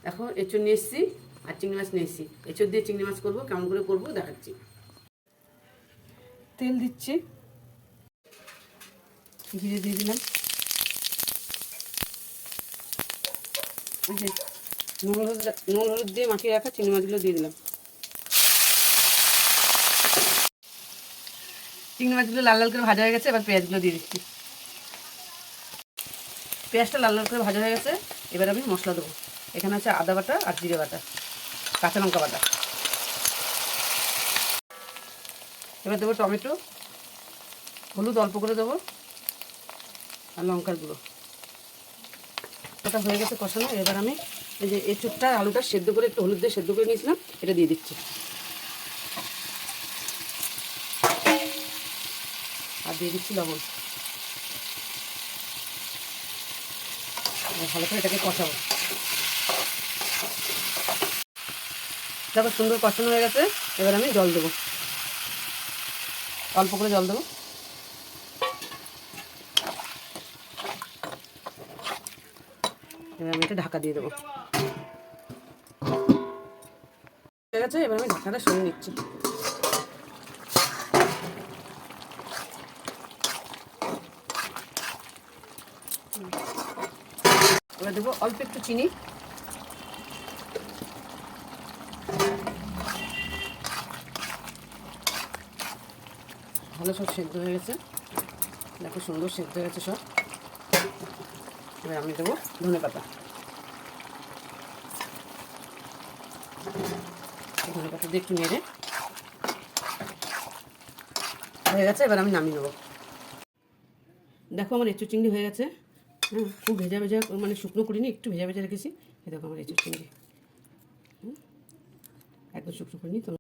দেখো এঁচড় নিয়ে এসেছি আর চিংড়ি মাছ নিয়ে এসেছি। এঁচড় দিয়ে চিংড়ি মাছ করবো, কেমন করে করবো দেখাচ্ছি। তেল দিচ্ছি, জিরে দিয়ে দিলাম, নুন হলুদ দিয়ে মাখিয়ে রাখা চিংড়ি মাছগুলো দিয়ে দিলাম। চিংড়ি মাছগুলো লাল লাল করে ভাজা হয়ে গেছে, এবার পেঁয়াজগুলো দিয়ে দিচ্ছি। পেঁয়াজটা লাল লাল করে ভাজা হয়ে গেছে, এবার আমি মশলা দেবো। এখানে আছে আদা বাটা আর জিরে বাটা, কাঁচা লঙ্কা বাটা। এবার দেবো টমেটো, হলুদ অল্প করে দেবো আর লঙ্কার গুঁড়ো। ওটা হয়ে গেছে কষানো। এবার আমি এই যে এঁচড়টা আলুটা সেদ্ধ করে একটু হলুদ দিয়ে সেদ্ধ করে নিয়েছিলাম, এটা দিয়ে দিচ্ছি। আর দিয়ে দিচ্ছি লবণ। ভালো করে এটাকে কষাবো। দেখো সুন্দর কষানো হয়ে গেছে, এবার আমি জল দেবো, অল্প করে জল দেবো। এবার আমি এটা ঢাকা দিয়ে দেবো। হয়ে গেছে, এবার আমি ঢাকাটা সরিয়ে নিচ্ছি। এবার দেবো অল্প একটু চিনি, ভালো সব সেদ্ধ হয়ে গেছে। দেখো সুন্দর সেদ্ধ হয়ে গেছে সব। এবার আমি দেবো ধনেপাতা। ধনেপাতা দিয়ে একটু নেড়ে হয়ে গেছে, এবার আমি নামিয়ে নেবো। দেখো আমার এঁচড় চিংড়ি হয়ে গেছে। হ্যাঁ, খুব ভেজা ভেজা মানে শুকনো করিনি, একটু ভেজা ভেজা রেখেছি। এই দেখো আমার এঁচড় চিংড়ি, একদম শুকনো করিনি। তো